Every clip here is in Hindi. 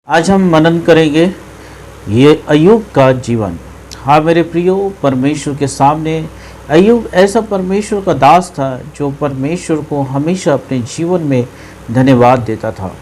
आज हम मनन करेंगे ये अय्यूब का जीवन। हाँ मेरे प्रियो, परमेश्वर के सामने अय्यूब ऐसा परमेश्वर का दास था जो परमेश्वर को हमेशा अपने जीवन में धन्यवाद देता था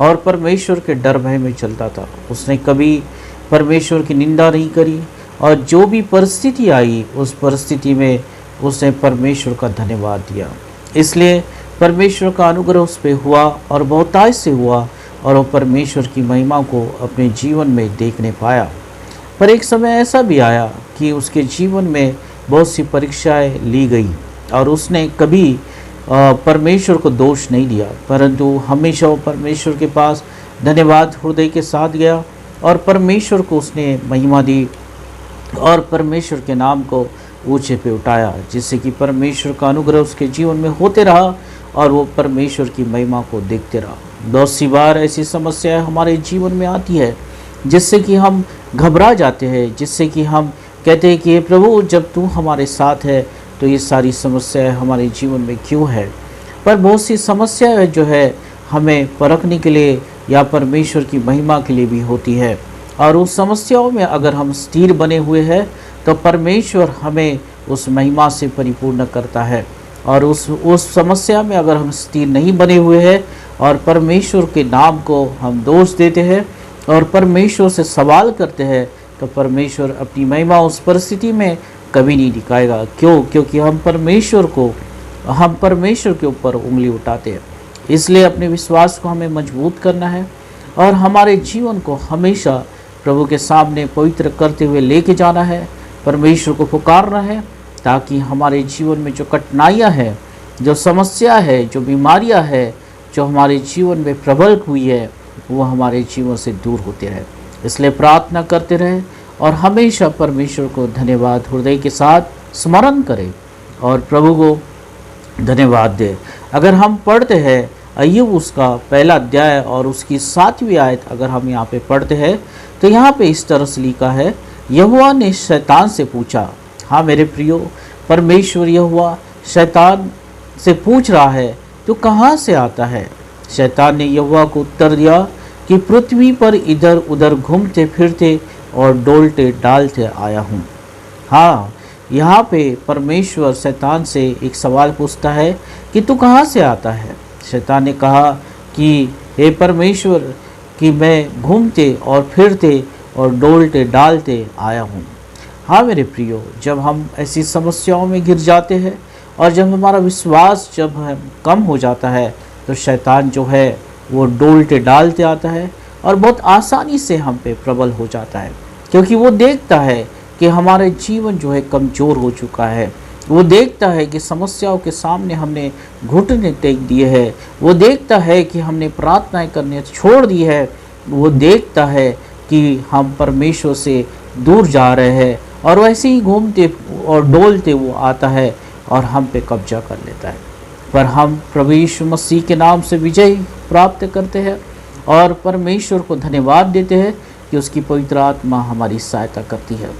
और परमेश्वर के डर भय में चलता था। उसने कभी परमेश्वर की निंदा नहीं करी और जो भी परिस्थिति आई उस परिस्थिति में उसने परमेश्वर का धन्यवाद दिया। इसलिए परमेश्वर का अनुग्रह उस पर हुआ और बहुतायत से हुआ और वो परमेश्वर की महिमा को अपने जीवन में देखने पाया। पर एक समय ऐसा भी आया कि उसके जीवन में बहुत सी परीक्षाएं ली गई और उसने कभी परमेश्वर को दोष नहीं दिया, परंतु हमेशा वो परमेश्वर के पास धन्यवाद हृदय के साथ गया और परमेश्वर को उसने महिमा दी और परमेश्वर के नाम को ऊंचे पे उठाया, जिससे कि परमेश्वर का अनुग्रह उसके जीवन में होते रहा और वो परमेश्वर की महिमा को देखते रहा। बहुत सी बार ऐसी समस्याएं हमारे जीवन में आती है जिससे कि हम घबरा जाते हैं, जिससे कि हम कहते हैं कि हे प्रभु, जब तू हमारे साथ है तो ये सारी समस्याएं हमारे जीवन में क्यों है। पर बहुत सी समस्याएं जो है हमें परखने के लिए या परमेश्वर की महिमा के लिए भी होती है और उस समस्याओं में अगर हम स्थिर बने हुए हैं तो परमेश्वर हमें उस महिमा से परिपूर्ण करता है। और उस समस्या में अगर हम स्थिर नहीं बने हुए हैं और परमेश्वर के नाम को हम दोष देते हैं और परमेश्वर से सवाल करते हैं तो परमेश्वर अपनी महिमा उस परिस्थिति में कभी नहीं दिखाएगा। क्यों? क्योंकि हम परमेश्वर के ऊपर उंगली उठाते हैं। इसलिए अपने विश्वास को हमें मजबूत करना है और हमारे जीवन को हमेशा प्रभु के सामने पवित्र करते हुए लेके जाना है, परमेश्वर को पुकारना है, ताकि हमारे जीवन में जो कठिनाइयाँ हैं, जो समस्या है, जो बीमारियाँ है, जो हमारे जीवन में प्रबल हुई है, वो हमारे जीवन से दूर होते रहे। इसलिए प्रार्थना करते रहे और हमेशा परमेश्वर को धन्यवाद हृदय के साथ स्मरण करें और प्रभु को धन्यवाद दें। अगर हम पढ़ते हैं अय्यूब उसका पहला अध्याय और उसकी 7वीं आयत अगर हम यहाँ पे पढ़ते हैं तो यहाँ पे इस तरह से लिखा है, यहोवा ने शैतान से पूछा। हाँ मेरे प्रियो, परमेश्वर यहोवा शैतान से पूछ रहा है, तू कहाँ से आता है? शैतान ने यहोवा को उत्तर दिया कि पृथ्वी पर इधर उधर घूमते फिरते और डोलते डालते आया हूँ। हाँ, यहाँ पे परमेश्वर शैतान से एक सवाल पूछता है कि तू कहाँ से आता है। शैतान ने कहा कि हे परमेश्वर, कि मैं घूमते और फिरते और डोलते डालते आया हूँ। हाँ मेरे प्रियो, जब हम ऐसी समस्याओं में गिर जाते हैं और जब हमारा विश्वास कम हो जाता है तो शैतान जो है वो डोलते डालते आता है और बहुत आसानी से हम पे प्रबल हो जाता है, क्योंकि वो देखता है कि हमारे जीवन जो है कमज़ोर हो चुका है। वो देखता है कि समस्याओं के सामने हमने घुटने टेक दिए हैं। वो देखता है कि हमने प्रार्थनाएं करने छोड़ दी है। वो देखता है कि हम परमेश्वर से दूर जा रहे हैं और वैसे ही घूमते और डोलते वो आता है और हम पे कब्जा कर लेता है। पर हम प्रभु यीशु मसीह के नाम से विजय प्राप्त करते हैं और परमेश्वर को धन्यवाद देते हैं कि उसकी पवित्र आत्मा हमारी सहायता करती है।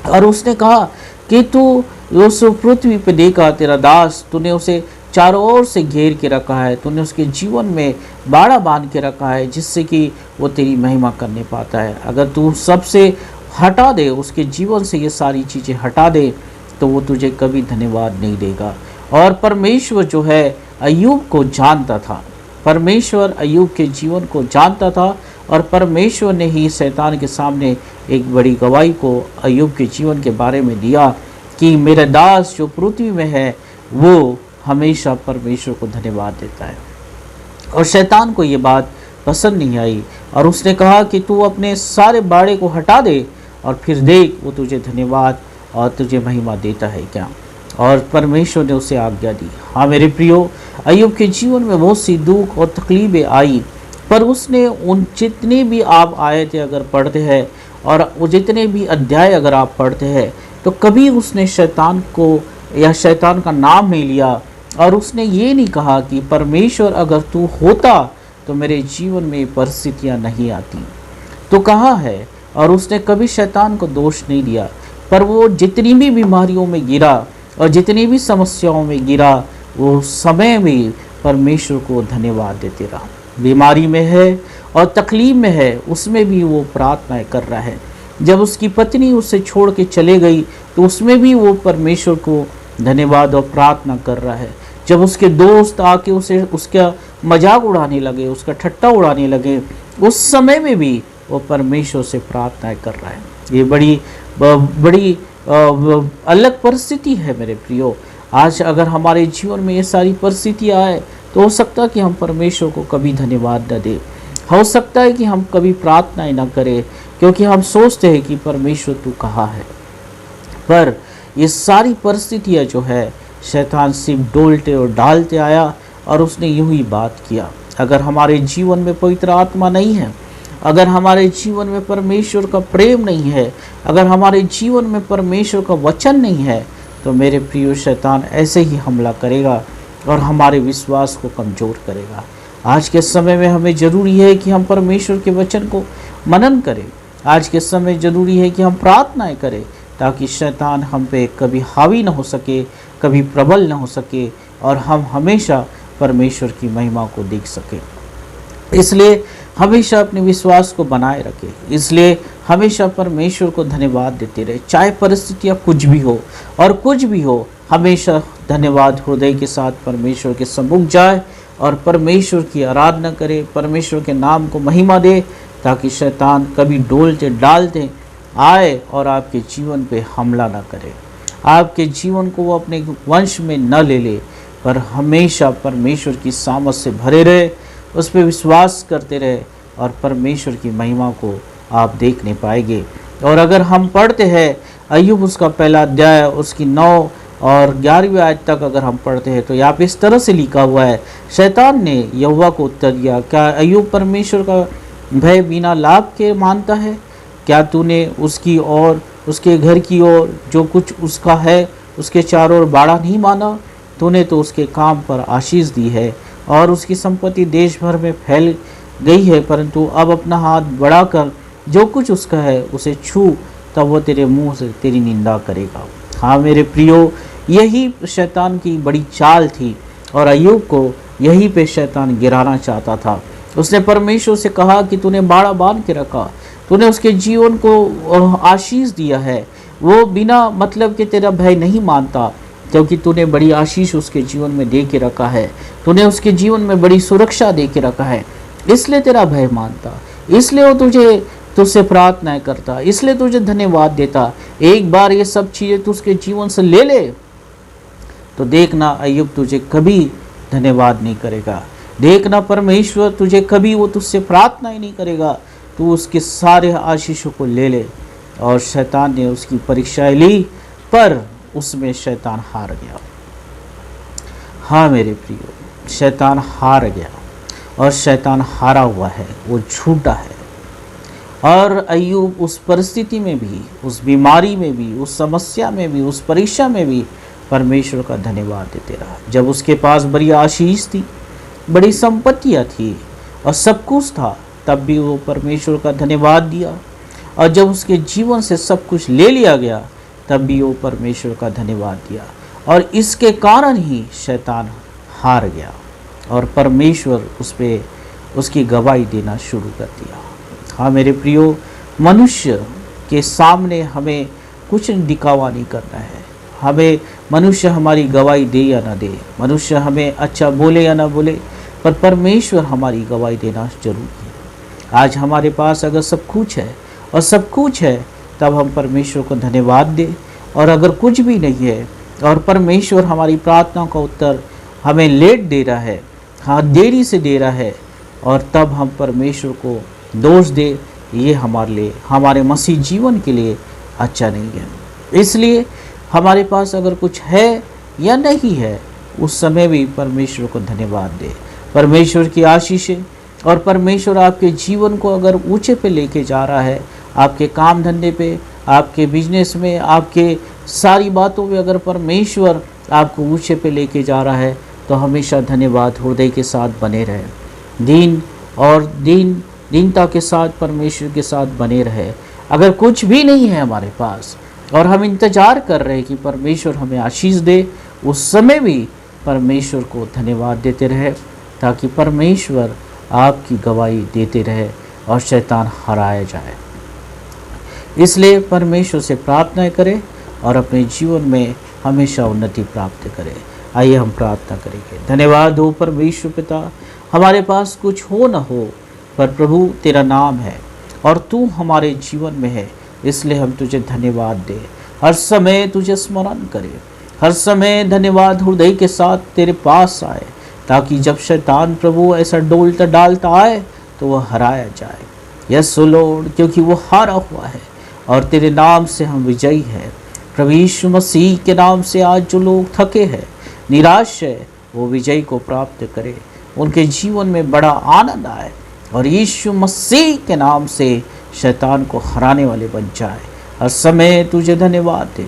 और उसने कहा कि तू उस पृथ्वी पे देखा, तेरा दास, तूने उसे चारों ओर से घेर के रखा है, तूने उसके जीवन में बाड़ा बांध के रखा है जिससे कि वो तेरी महिमा करने पाता है। अगर तू सबसे हटा दे, उसके जीवन से ये सारी चीज़ें हटा दे, तो वो तुझे कभी धन्यवाद नहीं देगा। और परमेश्वर जो है अय्यूब को जानता था, परमेश्वर अय्यूब के जीवन को जानता था और परमेश्वर ने ही शैतान के सामने एक बड़ी गवाही को अय्यूब के जीवन के बारे में दिया कि मेरा दास जो पृथ्वी में है वो हमेशा परमेश्वर को धन्यवाद देता है। और शैतान को ये बात पसंद नहीं आई और उसने कहा कि तू अपने सारे बाड़े को हटा दे और फिर देख वो तुझे धन्यवाद और तुझे महिमा देता है क्या। और परमेश्वर ने उसे आज्ञा दी। हाँ मेरे प्रियो, अय्यूब के जीवन में बहुत सी दुख और तकलीफें आई, पर उसने उन जितने भी आप आयतें अगर पढ़ते हैं और वो जितने भी अध्याय अगर आप पढ़ते हैं तो कभी उसने शैतान को या शैतान का नाम नहीं लिया और उसने ये नहीं कहा कि परमेश्वर अगर तू होता तो मेरे जीवन में परिस्थितियाँ नहीं आती, तो कहाँ है। और उसने कभी शैतान को दोष नहीं दिया, पर वो जितनी भी बीमारियों में गिरा और जितनी भी समस्याओं में गिरा, वो समय में परमेश्वर को धन्यवाद देते रहा। बीमारी में है और तकलीफ में है, उसमें भी वो प्रार्थनाएं कर रहा है। जब उसकी पत्नी उसे छोड़ के चले गई तो उसमें भी वो परमेश्वर को धन्यवाद और प्रार्थना कर रहा है। जब उसके दोस्त आके उसे उसका मजाक उड़ाने लगे, उसका ठट्टा उड़ाने लगे, उस समय में भी वो परमेश्वर से प्रार्थनाएं कर रहा है। ये बड़ी अलग परिस्थिति है मेरे प्रियो। आज अगर हमारे जीवन में ये सारी परिस्थितियाँ आए तो हो सकता है कि हम परमेश्वर को कभी धन्यवाद न दें, हो सकता है कि हम कभी प्रार्थनाएं न करें, क्योंकि हम सोचते हैं कि परमेश्वर तू कहाँ है। पर ये सारी परिस्थितियाँ जो है शैतान सिर्फ डोलते और डालते आया और उसने यूं ही बात किया। अगर हमारे जीवन में पवित्र आत्मा नहीं है, अगर हमारे जीवन में परमेश्वर का प्रेम नहीं है, अगर हमारे जीवन में परमेश्वर का वचन नहीं है, तो मेरे प्रिय शैतान ऐसे ही हमला करेगा और हमारे विश्वास को कमज़ोर करेगा। आज के समय में हमें ज़रूरी है कि हम परमेश्वर के वचन को मनन करें। आज के समय ज़रूरी है कि हम प्रार्थनाएं करें, ताकि शैतान हम पे कभी हावी न हो सके, कभी प्रबल न हो सके और हम हमेशा परमेश्वर की महिमा को देख सकें। इसलिए हमेशा अपने विश्वास को बनाए रखें, इसलिए हमेशा परमेश्वर को धन्यवाद देते रहे, चाहे परिस्थितियाँ कुछ भी हो और कुछ भी हो, हमेशा धन्यवाद हृदय के साथ परमेश्वर के सम्मुख जाए और परमेश्वर की आराधना करे, परमेश्वर के नाम को महिमा दे, ताकि शैतान कभी डोलते डालते आए और आपके जीवन पे हमला ना करे, आपके जीवन को वो अपने वंश में न ले ले, पर हमेशा परमेश्वर की सामर्थ से भरे रहे, उस पर विश्वास करते रहे और परमेश्वर की महिमा को आप देख नहीं पाएंगे। और अगर हम पढ़ते हैं अय्यूब उसका पहला अध्याय उसकी 9 और 11वीं आयत तक अगर हम पढ़ते हैं तो यहाँ पे इस तरह से लिखा हुआ है, शैतान ने यहोवा को उत्तर दिया, क्या अय्यूब परमेश्वर का भय बिना लाभ के मानता है? क्या तूने उसकी और उसके घर की ओर जो कुछ उसका है उसके चारों ओर बाड़ा नहीं माना? तूने तो उसके काम पर आशीष दी है और उसकी संपत्ति देश भर में फैल गई है, परंतु अब अपना हाथ बढ़ाकर जो कुछ उसका है उसे छू, तब वो तेरे मुंह से तेरी निंदा करेगा। हाँ मेरे प्रियो, यही शैतान की बड़ी चाल थी और अय्यूब को यही पे शैतान गिराना चाहता था। उसने परमेश्वर से कहा कि तूने बाड़ा बांध के रखा, तूने उसके जीवन को आशीष दिया है, वो बिना मतलब के तेरा भय नहीं मानता, क्योंकि तूने बड़ी आशीष उसके जीवन में दे के रखा है, तूने उसके जीवन में बड़ी सुरक्षा दे के रखा है, इसलिए तेरा भय मानता, इसलिए वो तुझसे प्रार्थनाएं करता, इसलिए तुझे धन्यवाद देता। एक बार ये सब चीज़ें तू उसके जीवन से ले ले तो देखना अय्यूब तुझे कभी धन्यवाद नहीं करेगा, देखना परमेश्वर तुझे कभी वो तुझसे प्रार्थना ही नहीं करेगा। तू उसके सारे आशीषों को ले ले। और शैतान ने उसकी परीक्षाएं ली, पर उसमें शैतान हार गया। हाँ मेरे प्रियो, शैतान हार गया और शैतान हारा हुआ है, वो झूठा है। और अय्यूब उस परिस्थिति में भी, उस बीमारी में भी, उस समस्या में भी, उस परीक्षा में भी परमेश्वर का धन्यवाद देते रहा। जब उसके पास बड़ी आशीष थी, बड़ी संपत्तियाँ थी और सब कुछ था, तब भी वो परमेश्वर का धन्यवाद दिया। और जब उसके जीवन से सब कुछ ले लिया गया, तब भी वो परमेश्वर का धन्यवाद दिया। और इसके कारण ही शैतान हार गया और परमेश्वर उस पर उसकी गवाही देना शुरू कर दिया। हाँ मेरे प्रियो, मनुष्य के सामने हमें कुछ दिखावा नहीं करना है। हमें मनुष्य हमारी गवाही दे या ना दे, मनुष्य हमें अच्छा बोले या ना बोले, पर परमेश्वर हमारी गवाही देना जरूरी है। आज हमारे पास अगर सब कुछ है और सब कुछ है, तब हम परमेश्वर को धन्यवाद दें। और अगर कुछ भी नहीं है और परमेश्वर हमारी प्रार्थना का उत्तर हमें लेट दे रहा है, हाँ देरी से दे रहा है, और तब हम परमेश्वर को दोष दे, ये हमारे लिए, हमारे मसीह जीवन के लिए अच्छा नहीं है। इसलिए हमारे पास अगर कुछ है या नहीं है, उस समय भी परमेश्वर को धन्यवाद दे, परमेश्वर की आशीषें। और परमेश्वर आपके जीवन को अगर ऊंचे पे लेके जा रहा है, आपके काम धंधे पे, आपके बिजनेस में, आपके सारी बातों में अगर परमेश्वर आपको ऊंचे पे लेके जा रहा है, तो हमेशा धन्यवाद हृदय के साथ बने रहे, दीनता के साथ परमेश्वर के साथ बने रहे। अगर कुछ भी नहीं है हमारे पास और हम इंतज़ार कर रहे हैं कि परमेश्वर हमें आशीष दे, उस समय भी परमेश्वर को धन्यवाद देते रहे, ताकि परमेश्वर आपकी गवाही देते रहे और शैतान हराया जाए। इसलिए परमेश्वर से प्रार्थना करें और अपने जीवन में हमेशा उन्नति प्राप्त करें। आइए हम प्रार्थना करेंगे। धन्यवाद हो परमेश्वर पिता, हमारे पास कुछ हो न हो पर प्रभु तेरा नाम है और तू हमारे जीवन में है, इसलिए हम तुझे धन्यवाद दे। हर समय तुझे स्मरण करें, हर समय धन्यवाद हृदय के साथ तेरे पास आए, ताकि जब शैतान प्रभु ऐसा डोलता डालता आए तो वह हराया जाए। यस लॉर्ड, क्योंकि वो हारा हुआ है और तेरे नाम से हम विजयी हैं। प्रभु यीशु मसीह के नाम से आज जो लोग थके हैं, निराश है, वो विजय को प्राप्त करें, उनके जीवन में बड़ा आनंद आए और यीशु मसीह के नाम से शैतान को हराने वाले बन जाए। हर समय तुझे धन्यवाद दे,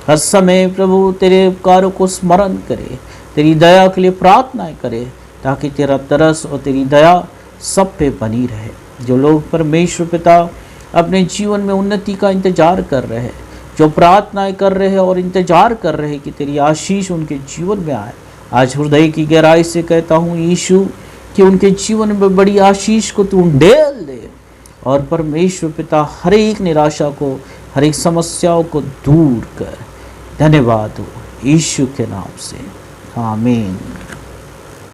हर समय प्रभु तेरे उपकारों को स्मरण करे, तेरी दया के लिए प्रार्थनाएं करे, ताकि तेरा तरस और तेरी दया सब पे बनी रहे। जो लोग परमेश्वर पिता अपने जीवन में उन्नति का इंतजार कर रहे हैं, जो प्रार्थनाएं कर रहे हैं और इंतजार कर रहे हैं कि तेरी आशीष उनके जीवन में आए, आज हृदय की गहराई से कहता हूँ यीशु कि उनके जीवन में बड़ी आशीष को तू ढेल दे और परमेश्वर पिता हर एक निराशा को, हर एक समस्याओं को दूर कर। धन्यवाद हो यीशु के नाम से, आमीन।